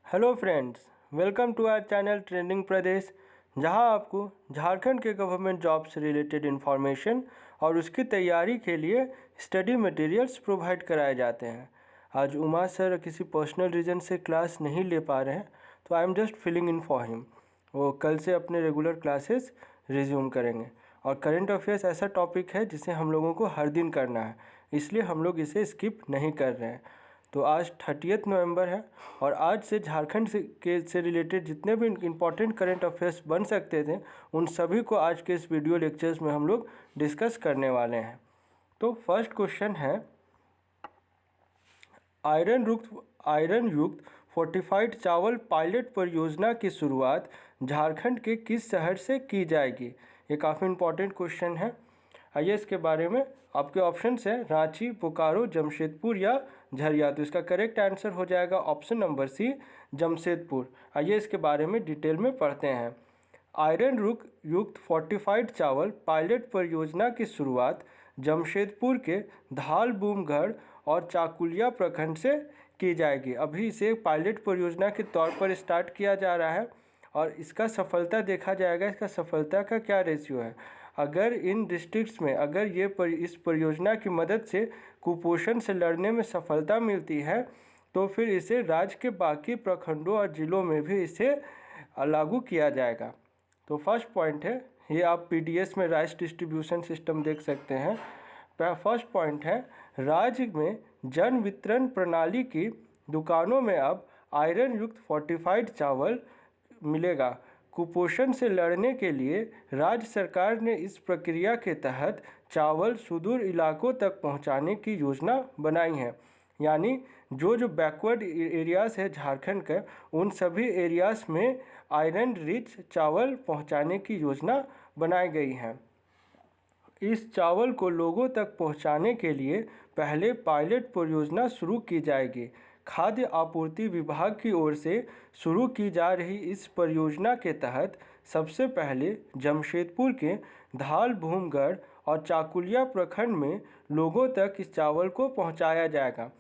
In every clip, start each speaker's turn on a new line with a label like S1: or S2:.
S1: Hello friends, welcome to our channel trending Pradesh, जहां आपको झारखंड के गवर्नमेंट जॉब से रिलेटेड इन्फॉर्मेशन और उसकी तैयारी के लिए स्टडी मटेरियल्स प्रोवाइड कराए जाते हैं। आज उमा सर किसी पर्सनल रीज़न से क्लास नहीं ले पा रहे हैं, तो I am just filling in for him. वो कल से अपने रेगुलर क्लासेस रिज्यूम करेंगे और करंट अफेयर्स ऐसा टॉपिक है जिसे हम लोगों को हर दिन करना है, इसलिए हम लोग इसे स्किप नहीं कर रहे हैं। तो आज 30 नवंबर है और आज से झारखंड से रिलेटेड जितने भी इम्पोर्टेंट करंट अफेयर्स बन सकते थे उन सभी को आज के इस वीडियो लेक्चर्स में हम लोग डिस्कस करने वाले हैं। तो फर्स्ट क्वेश्चन है, आयरन युक्त फोर्टिफाइड चावल पायलट परियोजना की शुरुआत झारखंड के किस शहर से की जाएगी? ये काफ़ी इम्पोर्टेंट क्वेश्चन है। आइए इसके बारे में, आपके ऑप्शंस हैं रांची, बोकारो, जमशेदपुर या झरिया। तो इसका करेक्ट आंसर हो जाएगा ऑप्शन नंबर सी, जमशेदपुर। आइए इसके बारे में डिटेल में पढ़ते हैं। आयरन युक्त फोर्टिफाइड चावल पायलट परियोजना की शुरुआत जमशेदपुर के धाल बूमगढ़ और चाकुलिया प्रखंड से की जाएगी। अभी इसे पायलट परियोजना के तौर पर स्टार्ट किया जा रहा है और इसका सफलता देखा जाएगा, इसका सफलता का क्या रेशियो है। अगर इन डिस्ट्रिक्ट्स में अगर इस परियोजना की मदद से कुपोषण से लड़ने में सफलता मिलती है तो फिर इसे राज्य के बाकी प्रखंडों और जिलों में भी इसे लागू किया जाएगा। तो फर्स्ट पॉइंट है, ये आप पीडीएस में राइस डिस्ट्रीब्यूशन सिस्टम देख सकते हैं। फर्स्ट पॉइंट है, राज्य में जन वितरण प्रणाली की दुकानों में अब आयरन युक्त फोर्टिफाइड चावल मिलेगा। कुपोषण से लड़ने के लिए राज्य सरकार ने इस प्रक्रिया के तहत चावल सुदूर इलाकों तक पहुंचाने की योजना बनाई है। यानी जो बैकवर्ड एरियाज़ है झारखंड के, उन सभी एरियाज़ में आयरन रिच चावल पहुंचाने की योजना बनाई गई है। इस चावल को लोगों तक पहुंचाने के लिए पहले पायलट परियोजना शुरू की जाएगी। खाद्य आपूर्ति विभाग की ओर से शुरू की जा रही इस परियोजना के तहत सबसे पहले जमशेदपुर के धाल भूमगढ़ और चाकुलिया प्रखंड में लोगों तक इस चावल को पहुंचाया जाएगा।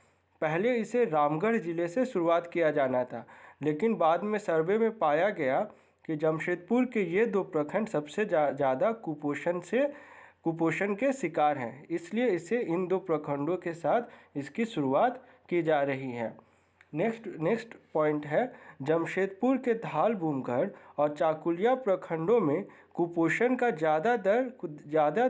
S1: पहले इसे रामगढ़ ज़िले से शुरुआत किया जाना था, लेकिन बाद में सर्वे में पाया गया कि जमशेदपुर के ये दो प्रखंड सबसे ज़्यादा कुपोषण के शिकार हैं, इसलिए इसे इन दो प्रखंडों के साथ इसकी शुरुआत की जा रही है। नेक्स्ट पॉइंट है, जमशेदपुर के धाल बूमगढ़ और चाकुलिया प्रखंडों में कुपोषण का ज़्यादा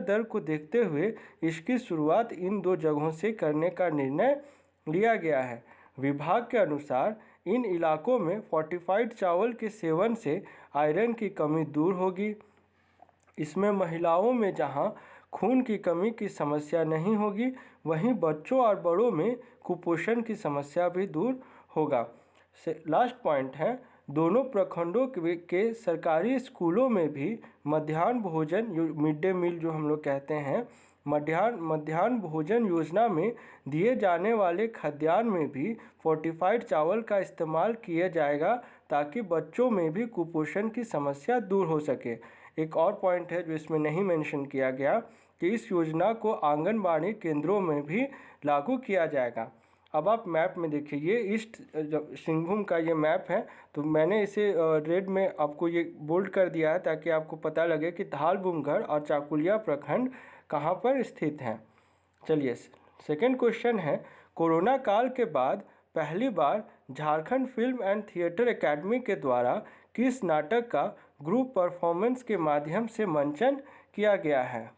S1: दर को देखते हुए इसकी शुरुआत इन दो जगहों से करने का निर्णय लिया गया है। विभाग के अनुसार इन इलाकों में फोर्टिफाइड चावल के सेवन से आयरन की कमी दूर होगी। इसमें महिलाओं में जहां खून की कमी की समस्या नहीं होगी, वहीं बच्चों और बड़ों में कुपोषण की समस्या भी दूर होगा। लास्ट पॉइंट है, दोनों प्रखंडों के सरकारी स्कूलों में भी मध्याह्न भोजन, मिड डे मील जो हम लोग कहते हैं, मध्याह्न भोजन योजना में दिए जाने वाले खाद्यान्न में भी फोर्टिफाइड चावल का इस्तेमाल किया जाएगा ताकि बच्चों में भी कुपोषण की समस्या दूर हो सके। एक और पॉइंट है जो इसमें नहीं मेंशन किया गया कि इस योजना को आंगनबाड़ी केंद्रों में भी लागू किया जाएगा। अब आप मैप में देखिए, ये ईस्ट सिंहभूम का ये मैप है, तो मैंने इसे रेड में आपको ये बोल्ड कर दिया है ताकि आपको पता लगे कि धाल बूमगढ़ और चाकुलिया प्रखंड कहाँ पर स्थित हैं। चलिए सेकंड क्वेश्चन है, कोरोना काल के बाद पहली बार Jharkhand film and theatre academy के द्वारा किस नाटक का ग्रुप परफॉर्मेंस के माध्यम से मंचन किया गया है?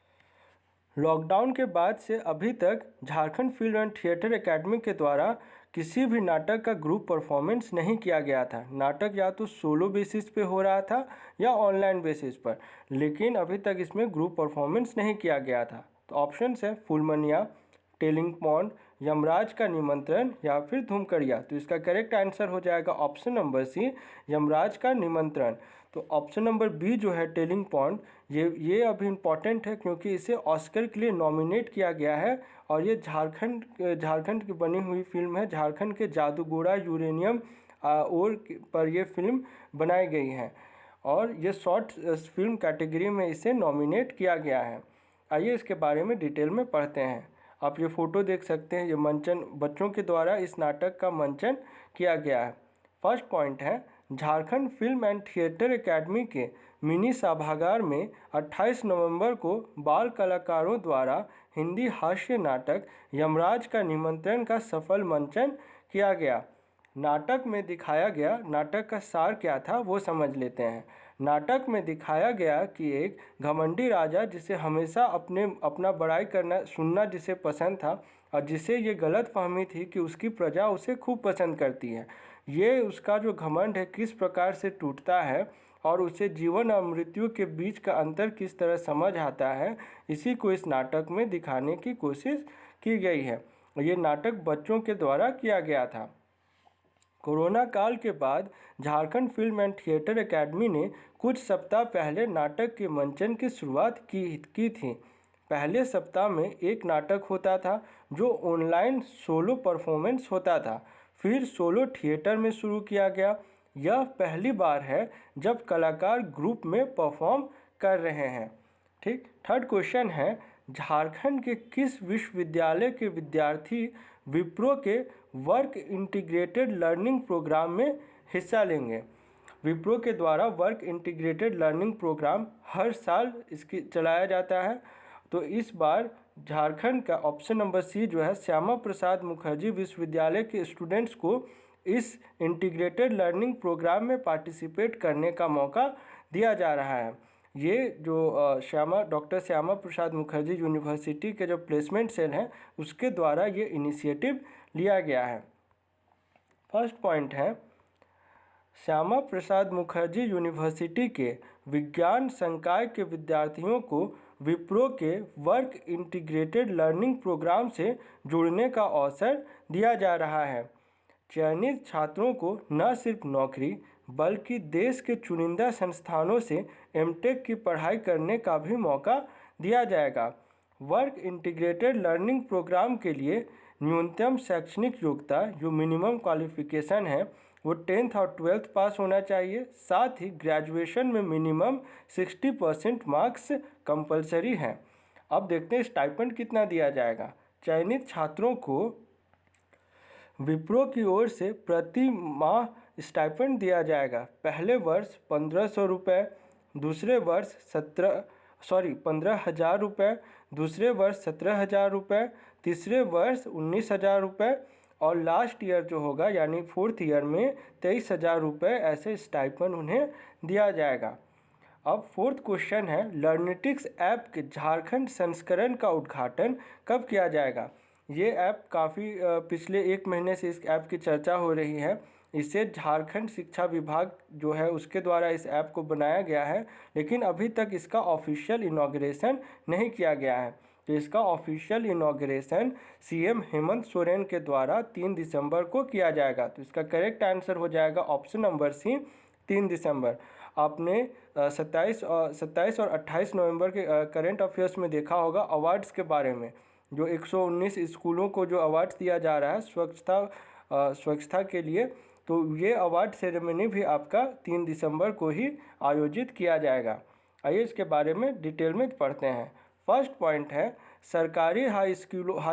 S1: लॉकडाउन के बाद से अभी तक Jharkhand film and theatre academy के द्वारा किसी भी नाटक का ग्रुप परफॉर्मेंस नहीं किया गया था। नाटक या तो सोलो बेसिस पे हो रहा था या ऑनलाइन बेसिस पर, लेकिन अभी तक इसमें ग्रुप परफॉर्मेंस नहीं किया गया था। तो ऑप्शंस है फूलमनिया, टेलिंग पॉन्ड, यमराज का निमंत्रण या फिर धूमकड़िया। तो इसका करेक्ट आंसर हो जाएगा ऑप्शन नंबर सी, यमराज का निमंत्रण। तो ऑप्शन नंबर बी जो है टेलिंग पॉन्ड, ये अभी इम्पॉर्टेंट है क्योंकि इसे ऑस्कर के लिए नॉमिनेट किया गया है और ये झारखंड की बनी हुई फिल्म है। झारखंड के जादूगोड़ा यूरेनियम और पर ये फिल्म बनाई गई है और ये शॉर्ट फिल्म कैटेगरी में इसे नॉमिनेट किया गया है। आइए इसके बारे में डिटेल में पढ़ते हैं। आप ये फ़ोटो देख सकते हैं, ये मंचन बच्चों के द्वारा इस नाटक का मंचन किया गया है। फर्स्ट पॉइंट है, Jharkhand film and theatre academy के मिनी सभागार में 28 नवंबर को बाल कलाकारों द्वारा हिंदी हास्य नाटक यमराज का निमंत्रण का सफल मंचन किया गया। नाटक में दिखाया गया, नाटक का सार क्या था वो समझ लेते हैं। नाटक में दिखाया गया कि एक घमंडी राजा, जिसे हमेशा अपना बड़ाई करना सुनना जिसे पसंद था और जिसे ये गलत फहमी थी कि उसकी प्रजा उसे खूब पसंद करती है, ये उसका जो घमंड है किस प्रकार से टूटता है और उसे जीवन और मृत्यु के बीच का अंतर किस तरह समझ आता है, इसी को इस नाटक में दिखाने की कोशिश की गई है। ये नाटक बच्चों के द्वारा किया गया था। कोरोना काल के बाद Jharkhand film and theatre academy ने कुछ सप्ताह पहले नाटक के मंचन की शुरुआत की थी। पहले सप्ताह में एक नाटक होता था जो ऑनलाइन सोलो परफॉर्मेंस होता था, फिर सोलो थिएटर में शुरू किया गया। यह पहली बार है जब कलाकार ग्रुप में परफॉर्म कर रहे हैं। ठीक। थर्ड क्वेश्चन है, झारखंड के किस विश्वविद्यालय के विद्यार्थी विप्रो के वर्क इंटीग्रेटेड लर्निंग प्रोग्राम में हिस्सा लेंगे? विप्रो के द्वारा वर्क इंटीग्रेटेड लर्निंग प्रोग्राम हर साल इसकी चलाया जाता है। तो इस बार झारखंड का ऑप्शन नंबर सी जो है, श्यामा प्रसाद मुखर्जी विश्वविद्यालय के स्टूडेंट्स को इस इंटीग्रेटेड लर्निंग प्रोग्राम में पार्टिसिपेट करने का मौका दिया जा रहा है। ये जो डॉक्टर श्यामा प्रसाद मुखर्जी यूनिवर्सिटी के जो प्लेसमेंट सेल हैं उसके द्वारा ये इनिशिएटिव लिया गया है। फर्स्ट पॉइंट है, श्यामा प्रसाद मुखर्जी यूनिवर्सिटी के विज्ञान संकाय के विद्यार्थियों को विप्रो के वर्क इंटीग्रेटेड लर्निंग प्रोग्राम से जुड़ने का अवसर दिया जा रहा है। चयनित छात्रों को न सिर्फ नौकरी बल्कि देश के चुनिंदा संस्थानों से एमटेक की पढ़ाई करने का भी मौका दिया जाएगा। वर्क इंटीग्रेटेड लर्निंग प्रोग्राम के लिए न्यूनतम शैक्षणिक योग्यता जो मिनिमम क्वालिफिकेशन है वो 10th और 12th पास होना चाहिए। साथ ही ग्रेजुएशन में मिनिमम 60% मार्क्स कंपलसरी हैं। अब देखते हैं स्टाइपेंड कितना दिया जाएगा। चयनित छात्रों को विप्रो की ओर से प्रति माह स्टाइपेंड दिया जाएगा। पहले वर्ष 1500 रुपये, दूसरे वर्ष 15,000 रुपये, दूसरे वर्ष 17,000 रुपये, तीसरे वर्ष 19,000 रुपये और लास्ट ईयर जो होगा यानी 4th ईयर में 23,000 रुपये ऐसे स्टाइपेंड उन्हें दिया जाएगा। अब फोर्थ क्वेश्चन है, लर्निटिक्स ऐप के झारखंड संस्करण का उद्घाटन कब किया जाएगा? ये ऐप काफ़ी पिछले 1 महीने से इस ऐप की चर्चा हो रही है। इसे झारखंड शिक्षा विभाग जो है उसके द्वारा इस ऐप को बनाया गया है, लेकिन अभी तक इसका ऑफिशियल इनॉग्रेशन नहीं किया गया है। तो इसका official inauguration CM Hemant Soren के द्वारा 3 दिसंबर को किया जाएगा। तो इसका करेक्ट आंसर हो जाएगा ऑप्शन नंबर सी, 3 दिसंबर। आपने 27 और 28 नवंबर के करंट अफेयर्स में देखा होगा अवार्ड्स के बारे में, जो 119 स्कूलों को जो अवार्ड्स दिया जा रहा है स्वच्छता के लिए। तो ये अवार्ड सेरेमनी भी आपका 3 दिसंबर को ही आयोजित किया जाएगा। आइए इसके बारे में डिटेल में पढ़ते हैं। फर्स्ट पॉइंट है, सरकारी हाई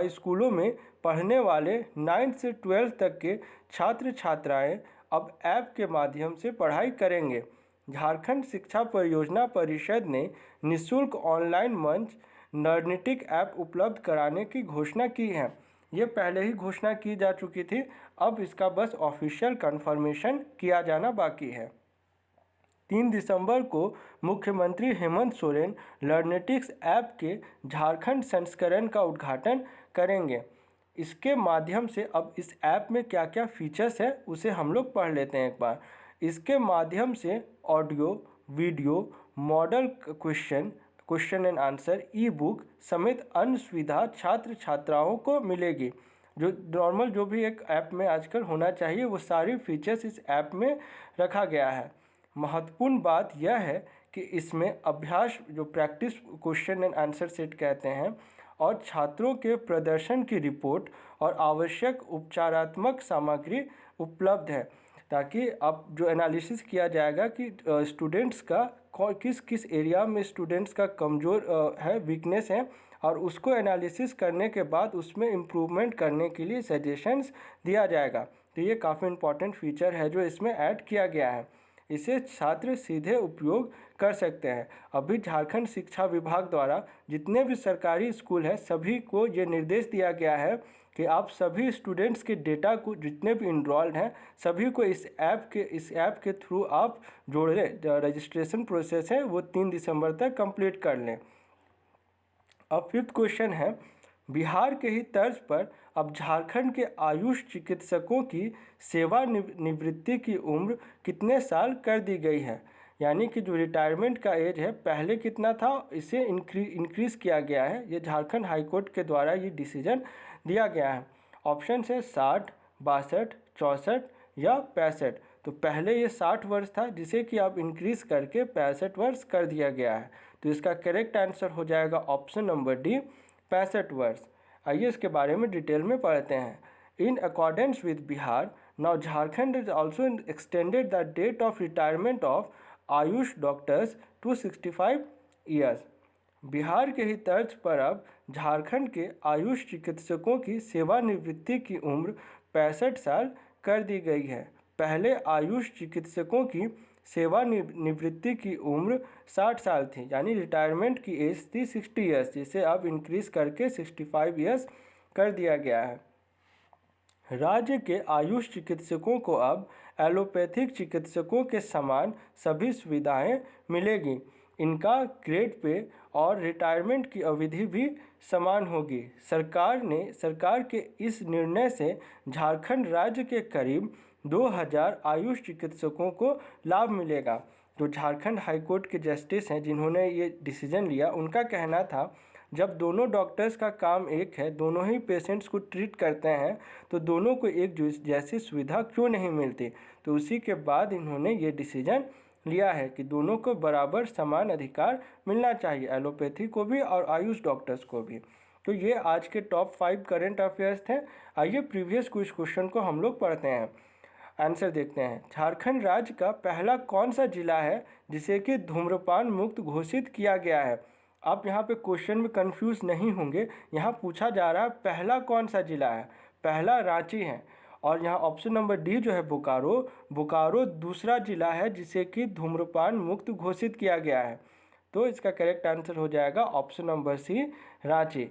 S1: स्कूलों में पढ़ने वाले 9th से 12th तक के छात्र छात्राएं अब ऐप के माध्यम से पढ़ाई करेंगे। झारखंड शिक्षा परियोजना परिषद ने निःशुल्क ऑनलाइन मंच लर्निटिक ऐप उपलब्ध कराने की घोषणा की है। ये पहले ही घोषणा की जा चुकी थी, अब इसका बस ऑफिशियल कंफर्मेशन किया जाना बाकी है। 3 दिसंबर को मुख्यमंत्री हेमंत सोरेन लर्निटिक्स ऐप के झारखंड संस्करण का उद्घाटन करेंगे। इसके माध्यम से अब इस ऐप में क्या क्या फीचर्स है उसे हम लोग पढ़ लेते हैं एक बार। इसके माध्यम से audio, video, model question and answer, E book समेत अन्य सुविधा छात्र छात्राओं को मिलेगी। जो नॉर्मल जो भी एक ऐप में आजकल होना चाहिए वो सारी फीचर्स इस ऐप में रखा गया है। महत्वपूर्ण बात यह है कि इसमें अभ्यास जो practice question and answer set कहते हैं और छात्रों के प्रदर्शन की रिपोर्ट और आवश्यक उपचारात्मक सामग्री उपलब्ध है, ताकि अब जो एनालिसिस किया जाएगा कि स्टूडेंट्स का किस किस एरिया में स्टूडेंट्स का कमज़ोर है, वीकनेस है, और उसको एनालिसिस करने के बाद उसमें इम्प्रूवमेंट करने के लिए सजेशंस दिया जाएगा। तो ये काफ़ी इम्पॉर्टेंट फीचर है जो इसमें ऐड किया गया है। इसे छात्र सीधे उपयोग कर सकते हैं। अभी झारखंड शिक्षा विभाग द्वारा जितने भी सरकारी स्कूल हैं सभी को ये निर्देश दिया गया है कि आप सभी स्टूडेंट्स के डेटा को, जितने भी इनरोल्ड हैं सभी को इस ऐप के थ्रू आप जोड़ लें। जो रजिस्ट्रेशन प्रोसेस है वो 3 दिसंबर तक कंप्लीट कर लें। अब 5th क्वेश्चन है, बिहार के ही तर्ज पर अब झारखंड के आयुष चिकित्सकों की सेवानिवृत्ति की उम्र कितने साल कर दी गई है। यानी कि जो रिटायरमेंट का एज है पहले कितना था, इसे इंक्रीज़ किया गया है। ये झारखंड हाई कोर्ट के द्वारा ये डिसीजन दिया गया है। ऑप्शन है 60, 62, 64 या 65। तो पहले ये 60 वर्ष था जिसे कि अब इंक्रीज़ करके 65 वर्ष कर दिया गया है। तो इसका करेक्ट आंसर हो जाएगा ऑप्शन नंबर डी, 65 वर्ष। आइए इसके बारे में डिटेल में पढ़ते हैं। In accordance with Bihar, now Jharkhand is also extended the date of retirement of Ayush doctors to 65 years. Bihar के ही तर्ज पर अब झारखंड के आयुष चिकित्सकों की सेवानिवृत्ति की उम्र 65 साल कर दी गई है। पहले आयुष चिकित्सकों की सेवानिवृत्ति की उम्र 60 साल थी, यानी रिटायरमेंट की एज थी 60 ईयर्स, जिसे अब इंक्रीज़ करके 65 ईयर्स कर दिया गया है। राज्य के आयुष चिकित्सकों को अब एलोपैथिक चिकित्सकों के समान सभी सुविधाएं मिलेगी। इनका ग्रेड पे और रिटायरमेंट की अवधि भी समान होगी। सरकार के इस निर्णय से झारखंड राज्य के करीब 2000 आयुष चिकित्सकों को लाभ मिलेगा। जो झारखंड हाईकोर्ट के जस्टिस हैं जिन्होंने ये डिसीजन लिया, उनका कहना था जब दोनों डॉक्टर्स का काम एक है, दोनों ही पेशेंट्स को ट्रीट करते हैं, तो दोनों को एक जैसी सुविधा क्यों नहीं मिलती। तो उसी के बाद इन्होंने ये डिसीजन लिया है कि दोनों को बराबर समान अधिकार मिलना चाहिए, एलोपैथी को भी और आयुष डॉक्टर्स को भी। तो ये आज के टॉप 5 करंट अफेयर्स थे। आइए प्रीवियस कुछ क्वेश्चन को हम लोग पढ़ते हैं, आंसर देखते हैं। झारखंड राज्य का पहला कौन सा जिला है जिसे कि धूम्रपान मुक्त घोषित किया गया है। आप यहाँ पे क्वेश्चन में कंफ्यूज नहीं होंगे, यहाँ पूछा जा रहा है पहला कौन सा जिला है। पहला रांची है और यहाँ ऑप्शन नंबर डी जो है बोकारो दूसरा जिला है जिसे कि धूम्रपान मुक्त घोषित किया गया है। तो इसका करेक्ट आंसर हो जाएगा ऑप्शन नंबर सी, रांची।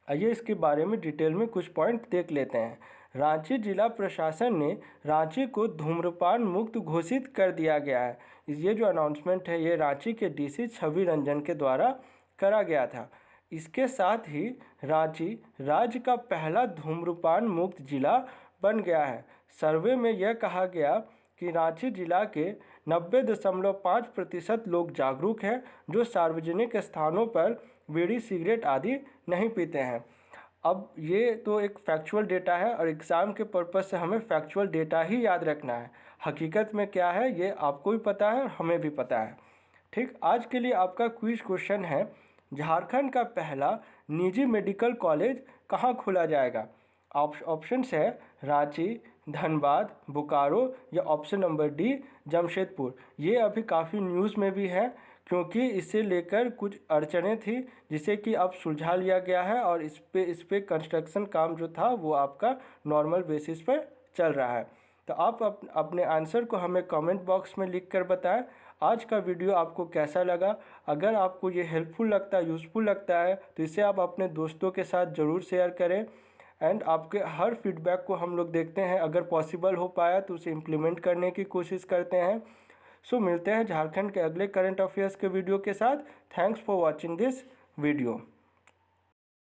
S1: आइए इसके बारे में डिटेल में कुछ पॉइंट देख लेते हैं। रांची जिला प्रशासन ने रांची को धूम्रपान मुक्त घोषित कर दिया गया है। ये जो अनाउंसमेंट है ये रांची के डीसी छवि रंजन के द्वारा करा गया था। इसके साथ ही रांची राज्य का पहला धूम्रपान मुक्त जिला बन गया है। सर्वे में यह कहा गया कि रांची जिला के 90.5% लोग जागरूक हैं जो सार्वजनिक स्थानों पर बीड़ी सिगरेट आदि नहीं पीते हैं। अब ये तो एक फैक्चुअल डेटा है और एग्ज़ाम के पर्पज़ से हमें फैक्चुअल डेटा ही याद रखना है। हकीकत में क्या है ये आपको भी पता है और हमें भी पता है। ठीक, आज के लिए आपका क्विज क्वेश्चन है, झारखंड का पहला निजी मेडिकल कॉलेज कहाँ खोला जाएगा। ऑप्शंस है रांची, धनबाद, बोकारो या ऑप्शन नंबर डी जमशेदपुर। ये अभी काफ़ी न्यूज़ में भी है क्योंकि इसे लेकर कुछ अड़चनें थी जिसे कि अब सुलझा लिया गया है और इस पे कंस्ट्रक्शन काम जो था वो आपका नॉर्मल बेसिस पर चल रहा है। तो आप अपने आंसर को हमें कमेंट बॉक्स में लिख कर बताएं। आज का वीडियो आपको कैसा लगा। अगर आपको ये हेल्पफुल लगता है, यूज़फुल लगता है तो इसे आप अपने दोस्तों के साथ ज़रूर शेयर करें। एंड आपके हर फीडबैक को हम लोग देखते हैं, अगर पॉसिबल हो पाया तो उसे इम्प्लीमेंट करने की कोशिश करते हैं। सो मिलते हैं झारखंड के अगले करंट अफेयर्स के वीडियो के साथ। Thanks for watching this video.